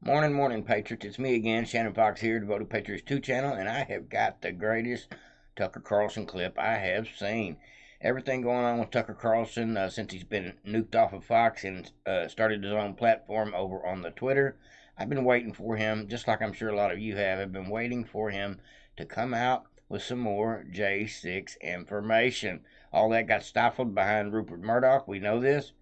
Morning, morning, Patriots. It's me again, Shannon Fox here, Devoted Patriots 2 channel, and I have got the greatest Tucker Carlson clip I have seen. Everything going on with Tucker Carlson since he's been nuked off of Fox and started his own platform over on the Twitter. I've been waiting for him, just like I'm sure a lot of you have been waiting for him to come out with some more J6 information. All that got stifled behind Rupert Murdoch, we know this,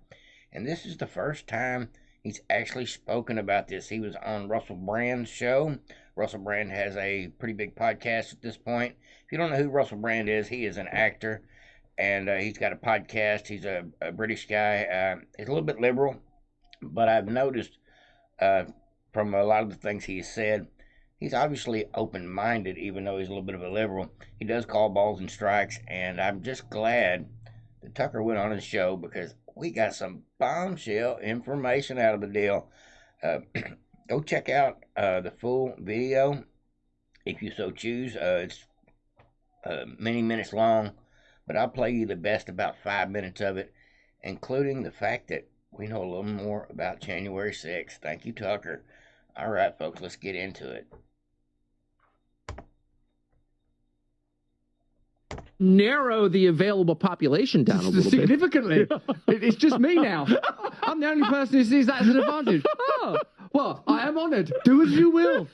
and this is the first time he's actually spoken about this. He was on Russell Brand's show. Russell Brand has a pretty big podcast at this point. If you don't know who Russell Brand is, he is an actor, and he's got a podcast. He's a British guy. He's a little bit liberal, but I've noticed from a lot of the things he's said, he's obviously open-minded, even though he's a little bit of a liberal. He does call balls and strikes, and I'm just glad that Tucker went on his show because we got some bombshell information out of the deal. Go check out the full video if you so choose. It's many minutes long, but I'll play you the best about 5 minutes of it, including the fact that we know a little more about January 6th. Thank you, Tucker. All right, folks, let's get into it. Narrow the available population down a little significantly. It's just me now. I'm the only person who sees that as an advantage. Oh, well, I am honoured. Do as you will.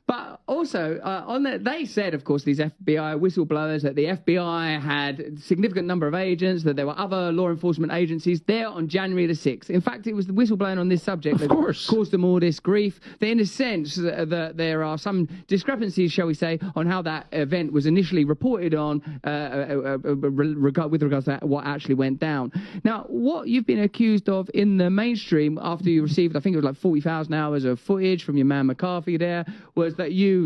But also, on that, they said, of course, these FBI whistleblowers, that the FBI had a significant number of agents, that there were other law enforcement agencies there on January the 6th. In fact, it was the whistleblowing on this subject that caused them all this grief. That in a sense, that there are some discrepancies, shall we say, on how that event was initially reported on with regards to what actually went down. Now, what you've been accused of in the mainstream after you received, I think it was like 40,000 hours of footage from your man McCarthy there, was that you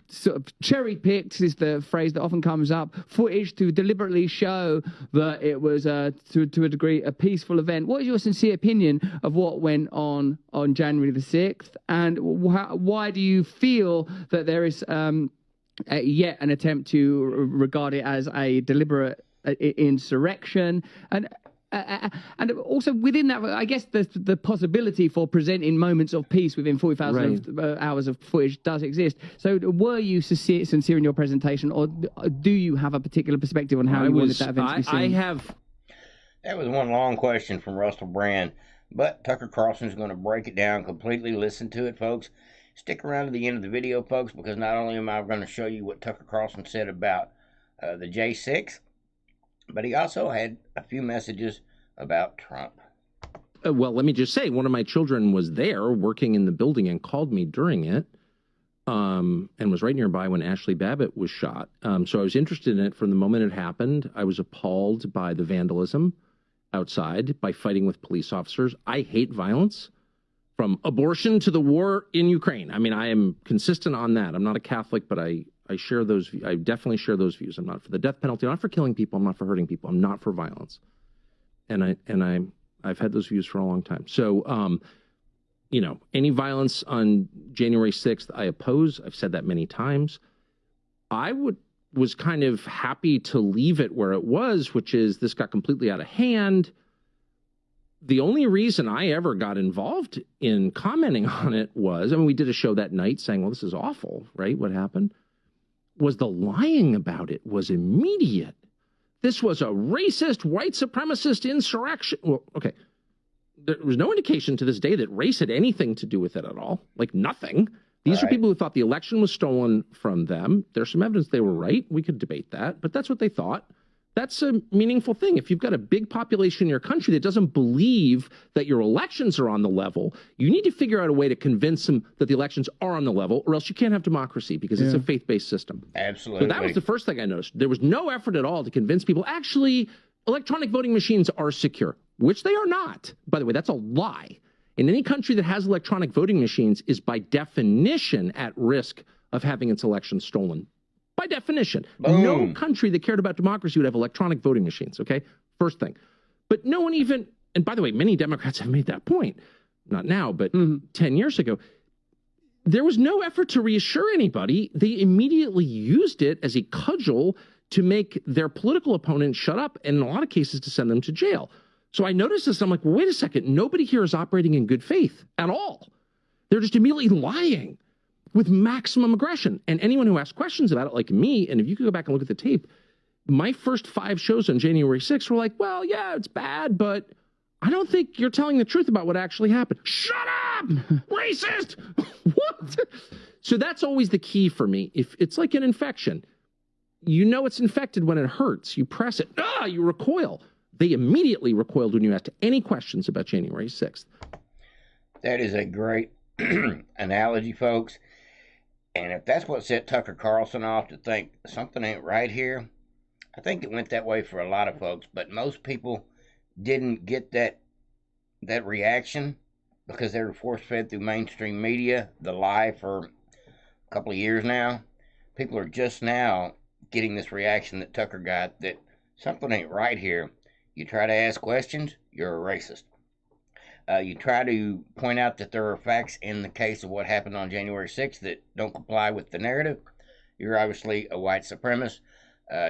sort of cherry-picked, is the phrase that often comes up, footage to deliberately show that it was, to a degree, a peaceful event. What is your sincere opinion of what went on January the 6th? And why do you feel that there is yet an attempt to regard it as a deliberate insurrection? And also within that, I guess the possibility for presenting moments of peace within 40,000 hours of footage does exist. So were you sincere in your presentation, or do you have a particular perspective on how you wanted that event to be seen? That was one long question from Russell Brand, but Tucker Carlson is going to break it down completely. Listen to it, folks. Stick around to the end of the video, folks, because not only am I going to show you what Tucker Carlson said about the J6, but he also had a few messages about Trump. Well, let me just say, one of my children was there working in the building and called me during it, and was right nearby when Ashley Babbitt was shot. So I was interested in it from the moment it happened. I was appalled by the vandalism outside, by fighting with police officers. I hate violence, from abortion to the war in Ukraine. I mean, I am consistent on that. I'm not a Catholic, but I share those. I definitely share those views. I'm not for the death penalty. I'm not for killing people. I'm not for hurting people. I'm not for violence. And I've had those views for a long time. So, you know, any violence on January 6th, I oppose. I've said that many times. I was kind of happy to leave it where it was, which is this got completely out of hand. The only reason I ever got involved in commenting on it was, I mean, we did a show that night saying, well, this is awful, right? What happened? Was the lying about it was immediate. This was a racist, white supremacist insurrection. Well, okay. There was no indication to this day that race had anything to do with it at all. Like, nothing. These are people who thought the election was stolen from them. There's some evidence they were right. We could debate that, but that's what they thought. That's a meaningful thing. If you've got a big population in your country that doesn't believe that your elections are on the level, you need to figure out a way to convince them that the elections are on the level, or else you can't have democracy, because it's a faith-based system. Absolutely. So that was the first thing I noticed. There was no effort at all to convince people, actually, electronic voting machines are secure, which they are not. By the way, that's a lie. In any country that has electronic voting machines is by definition at risk of having its elections stolen. By definition. Boom. No country that cared about democracy would have electronic voting machines, okay? First thing. But no one even, and by the way, many Democrats have made that point. Not now, but 10 years ago. There was no effort to reassure anybody. They immediately used it as a cudgel to make their political opponents shut up, and in a lot of cases to send them to jail. So I noticed this, and I'm like, well, wait a second. Nobody here is operating in good faith at all. They're just immediately lying with maximum aggression. And anyone who asks questions about it, like me, and if you could go back and look at the tape, my first 5 shows on January 6th were like, well, yeah, it's bad, but I don't think you're telling the truth about what actually happened. Shut up! Racist! What? So that's always the key for me. If it's like an infection, you know it's infected when it hurts. You press it. You recoil. They immediately recoiled when you asked any questions about January 6th. That is a great analogy, folks. And if that's what set Tucker Carlson off to think something ain't right here, I think it went that way for a lot of folks. But most people didn't get that reaction because they were force-fed through mainstream media, the lie for a couple of years now. People are just now getting this reaction that Tucker got that something ain't right here. You try to ask questions, you're a racist. You try to point out that there are facts in the case of what happened on January 6th that don't comply with the narrative, you're obviously a white supremacist.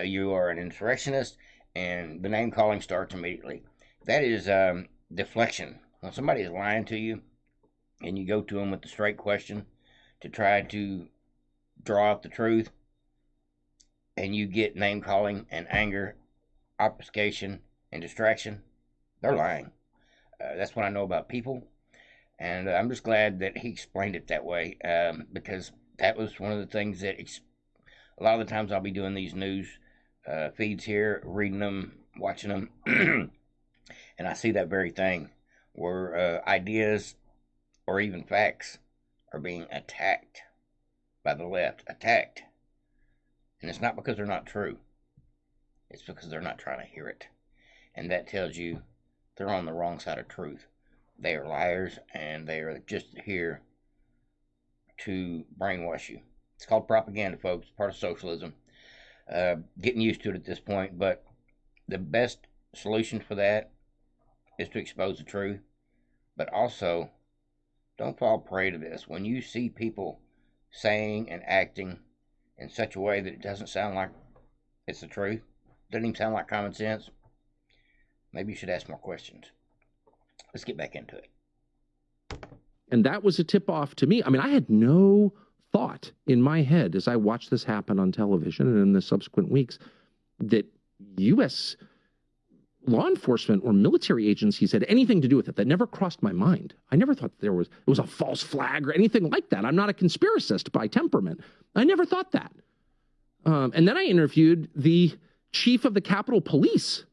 You are an insurrectionist, and the name calling starts immediately. That is deflection. When somebody is lying to you and you go to them with the straight question to try to draw out the truth, and you get name calling and anger, obfuscation, and distraction, they're lying. That's what I know about people, and I'm just glad that he explained it that way, because that was one of the things that a lot of the times I'll be doing these news feeds here, reading them, watching them, and I see that very thing where ideas or even facts are being attacked by the left, attacked. And it's not because they're not true. It's because they're not trying to hear it. And that tells you they're on the wrong side of truth. They are liars, and they are just here to brainwash you. It's called propaganda, folks. Part of socialism. Getting used to it at this point, but the best solution for that is to expose the truth. But also, don't fall prey to this. When you see people saying and acting in such a way that it doesn't sound like it's the truth, doesn't even sound like common sense, maybe you should ask more questions. Let's get back into it. And that was a tip-off to me. I mean, I had no thought in my head as I watched this happen on television and in the subsequent weeks that U.S. law enforcement or military agencies had anything to do with it. That never crossed my mind. I never thought it was a false flag or anything like that. I'm not a conspiracist by temperament. I never thought that. And then I interviewed the chief of the Capitol Police,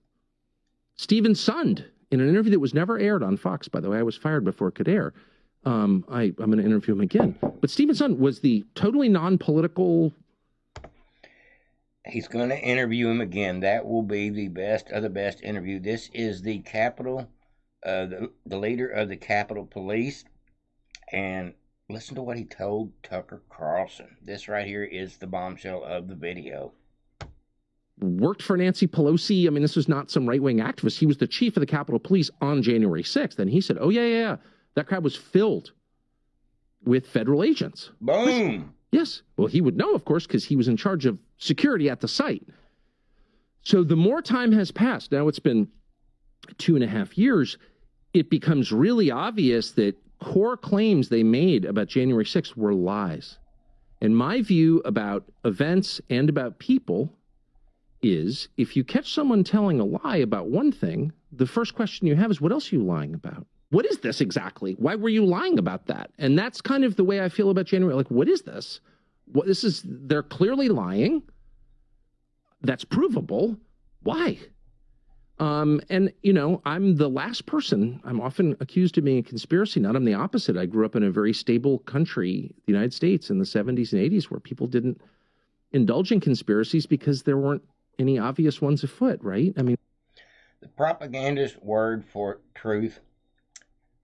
Stephen Sund, in an interview that was never aired on Fox, by the way. I was fired before it could air. I'm going to interview him again. But Stephen Sund was the totally non-political. He's going to interview him again. That will be the best of the best interview. This is the Capitol, the leader of the Capitol Police. And listen to what he told Tucker Carlson. This right here is the bombshell of the video. Worked for Nancy Pelosi. I mean, this was not some right-wing activist. He was the chief of the Capitol Police on January 6th. And he said, oh, yeah. That crowd was filled with federal agents. Boom. Yes. Well, he would know, of course, because he was in charge of security at the site. So the more time has passed, now it's been 2.5 years, it becomes really obvious that core claims they made about January 6th were lies. And my view about events and about people is if you catch someone telling a lie about one thing, the first question you have is, what else are you lying about? What is this exactly? Why were you lying about that? And that's kind of the way I feel about January. Like, what is this? What this is? They're clearly lying. That's provable. Why? And, you know, I'm the last person. I'm often accused of being a conspiracy nut. I'm the opposite. I grew up in a very stable country, the United States, in the 70s and 80s, where people didn't indulge in conspiracies because there weren't any obvious ones afoot, right? I mean, the propagandist word for truth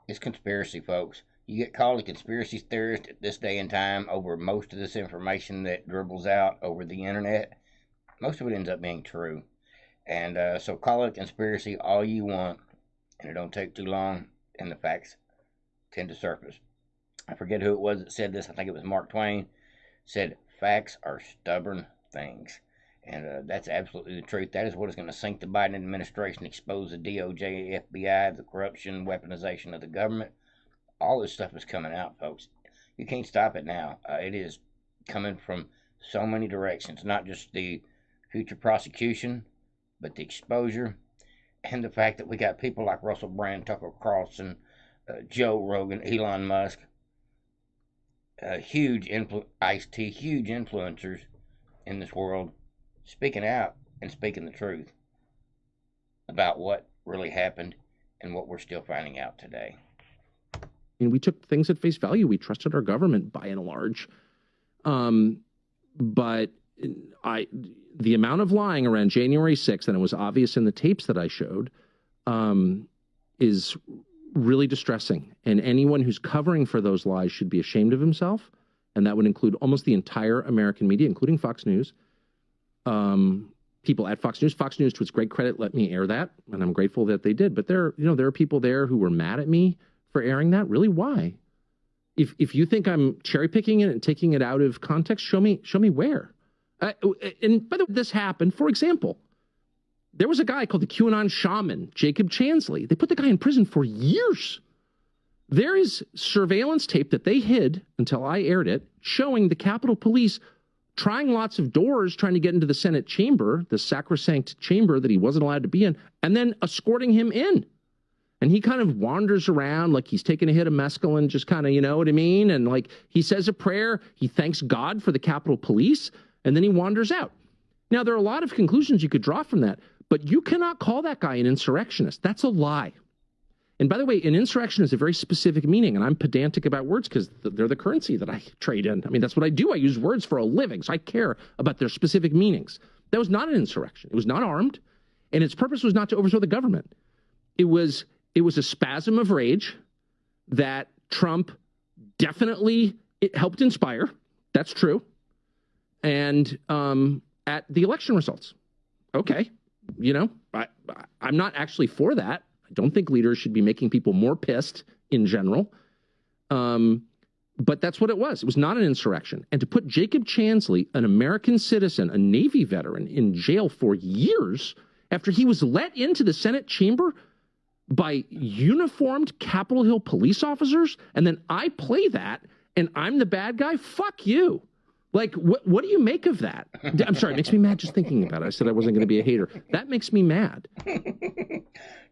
is conspiracy, folks. You get called a conspiracy theorist at this day and time over most of this information that dribbles out over the internet. Most of it ends up being true. And so call it a conspiracy all you want, and it don't take too long, and the facts tend to surface. I forget who it was that said this. I think it was Mark Twain. Said, facts are stubborn things. And that's absolutely the truth. That is what is going to sink the Biden administration, expose the DOJ, FBI, the corruption, weaponization of the government. all this stuff is coming out, folks. You can't stop it now. It is coming from so many directions, not just the future prosecution, but the exposure and the fact that we got people like Russell Brand, Tucker Carlson, Joe Rogan, Elon Musk, Ice-T, huge influencers in this world, speaking out and speaking the truth about what really happened and what we're still finding out today. And we took things at face value. We trusted our government by and large. But the amount of lying around January 6th, and it was obvious in the tapes that I showed, is really distressing. And anyone who's covering for those lies should be ashamed of himself. And that would include almost the entire American media, including Fox News. People at Fox News. Fox News, to its great credit, let me air that, and I'm grateful that they did. But there are people there who were mad at me for airing that. Really, why? If you think I'm cherry picking it and taking it out of context, show me where. And by the way, this happened. For example, there was a guy called the QAnon shaman, Jacob Chansley. They put the guy in prison for years. There is surveillance tape that they hid until I aired it, showing the Capitol Police trying lots of doors, trying to get into the Senate chamber, the sacrosanct chamber that he wasn't allowed to be in, and then escorting him in. And he kind of wanders around like he's taking a hit of mescaline, just kind of, you know what I mean? And like he says a prayer, he thanks God for the Capitol Police, and then he wanders out. Now, there are a lot of conclusions you could draw from that, but you cannot call that guy an insurrectionist. That's a lie. And by the way, an insurrection is a very specific meaning, and I'm pedantic about words because they're the currency that I trade in. I mean, that's what I do. I use words for a living, so I care about their specific meanings. That was not an insurrection. It was not armed, and its purpose was not to overthrow the government. It was a spasm of rage that Trump definitely helped inspire. That's true. And at the election results, okay, I'm not actually for that. I don't think leaders should be making people more pissed in general. But that's what it was. It was not an insurrection. And to put Jacob Chansley, an American citizen, a Navy veteran, in jail for years after he was let into the Senate chamber by uniformed Capitol Hill police officers, and then I play that and I'm the bad guy? Fuck you. Like, what do you make of that? I'm sorry, it makes me mad just thinking about it. I said I wasn't going to be a hater. That makes me mad.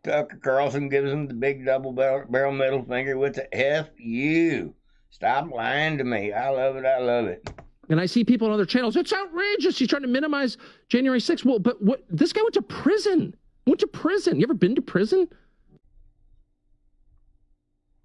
Tucker Carlson gives him the big double barrel middle finger with the F you. Stop lying to me. I love it. I love it. And I see people on other channels, it's outrageous. He's trying to minimize January 6th. Well, but this guy went to prison. You ever been to prison?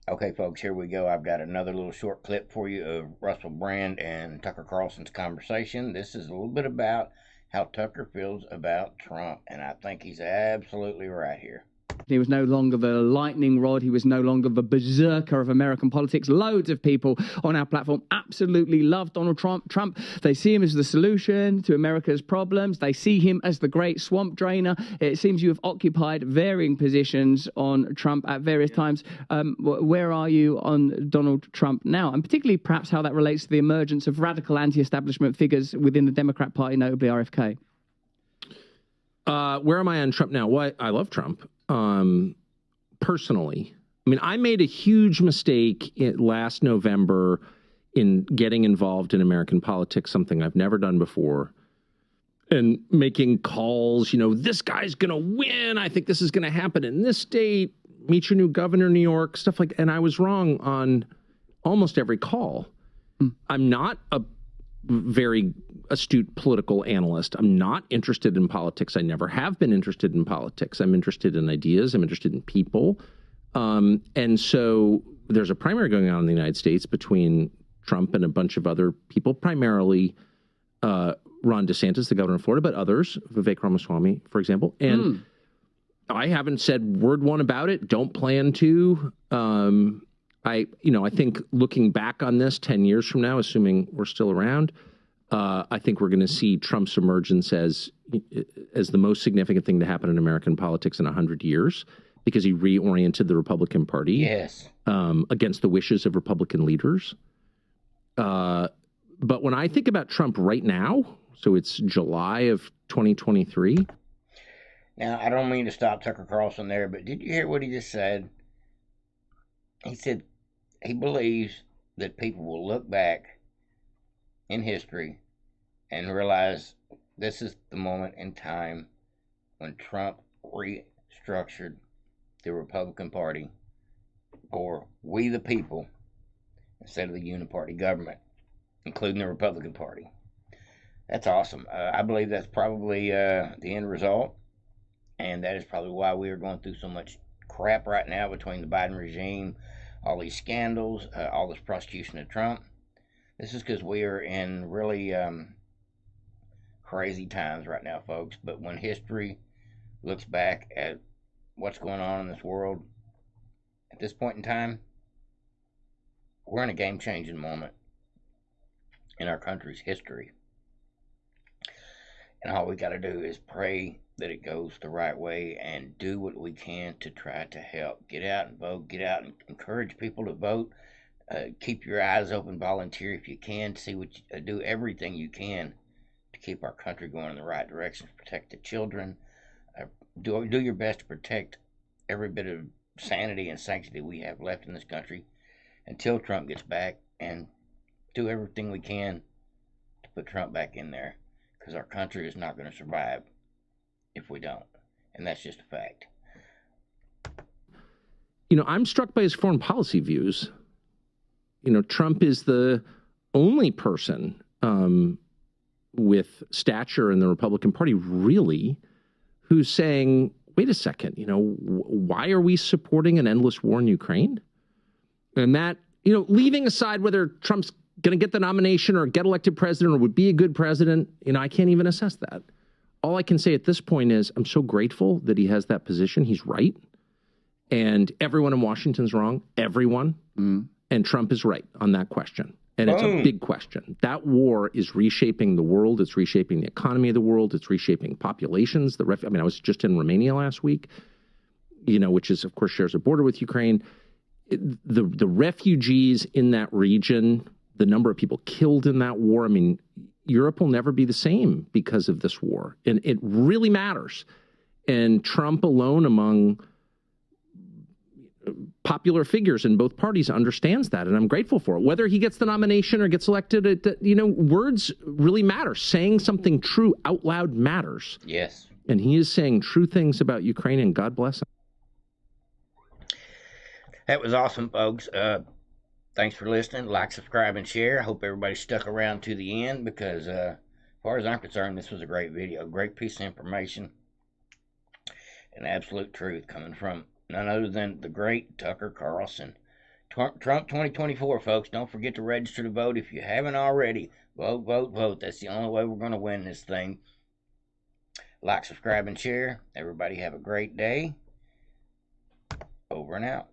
Okay, folks, here we go. I've got another little short clip for you of Russell Brand and Tucker Carlson's conversation. This is a little bit about how Tucker feels about Trump, and I think he's absolutely right here. He was no longer the lightning rod. He was no longer the berserker of American politics. Loads of people on our platform absolutely love Donald Trump. They see him as the solution to America's problems. They see him as the great swamp drainer. It seems you have occupied varying positions on Trump at various times. Where are you on Donald Trump now? And particularly perhaps how that relates to the emergence of radical anti-establishment figures within the Democrat Party, notably RFK. Where am I on Trump now? Well, I love Trump. Personally, I mean, I made a huge mistake last November in getting involved in American politics, something I've never done before, and making calls, this guy's going to win. I think this is going to happen in this state. Meet your new governor, New York, stuff like that. And I was wrong on almost every call. I'm not a very astute political analyst. I'm not interested in politics. I never have been interested in politics. I'm interested in ideas. I'm interested in people. And so there's a primary going on in the United States between Trump and a bunch of other people, primarily Ron DeSantis, the governor of Florida, but others, Vivek Ramaswamy, for example. And I haven't said word one about it. Don't plan to. I think looking back on this 10 years from now, assuming we're still around, I think we're going to see Trump's emergence as the most significant thing to happen in American politics in 100 years, because he reoriented the Republican Party against the wishes of Republican leaders. But when I think about Trump right now, so it's July of 2023. Now, I don't mean to stop Tucker Carlson there, but did you hear what he just said? He said, he believes that people will look back in history and realize this is the moment in time when Trump restructured the Republican Party for we the people instead of the uniparty government, including the Republican Party. That's awesome. I believe that's probably the end result, and that is probably why we are going through so much crap right now between the Biden regime, all these scandals, all this prosecution of Trump. This is because we are in really crazy times right now, folks. But when history looks back at what's going on in this world at this point in time, we're in a game-changing moment in our country's history. And all we got to do is pray that it goes the right way and do what we can to try to help. Get out and vote. Get out and encourage people to vote. Keep your eyes open. Volunteer if you can. See what do everything you can to keep our country going in the right direction. Protect the children. Do your best to protect every bit of sanity and sanctity we have left in this country until Trump gets back, and do everything we can to put Trump back in there, because our country is not going to survive if we don't, and that's just a fact. You know, I'm struck by his foreign policy views. You know, Trump is the only person with stature in the Republican Party, really, who's saying, wait a second, you know, why are we supporting an endless war in Ukraine? And that, you know, leaving aside whether Trump's going to get the nomination or get elected president or would be a good president, you know, I can't even assess that. All I can say at this point is I'm so grateful that he has that position. He's right. And everyone in Washington's wrong. Everyone. And Trump is right on that question. And it's a big question. That war is reshaping the world. It's reshaping the economy of the world. It's reshaping populations. I mean, I was just in Romania last week, you know, which is, of course, shares a border with Ukraine. The refugees in that region, the number of people killed in that war, I mean, Europe will never be the same because of this war. And it really matters. And Trump alone among popular figures in both parties understands that, and I'm grateful for it. Whether he gets the nomination or gets elected, you know, words really matter. Saying something true out loud matters. Yes. And he is saying true things about Ukraine, and God bless him. That was awesome, folks. Thanks for listening. Like, subscribe, and share. I hope everybody stuck around to the end because, as far as I'm concerned, this was a great video. Great piece of information and absolute truth coming from none other than the great Tucker Carlson. Trump 2024, folks. Don't forget to register to vote if you haven't already. Vote, vote, vote. That's the only way we're going to win this thing. Like, subscribe, and share. Everybody have a great day. Over and out.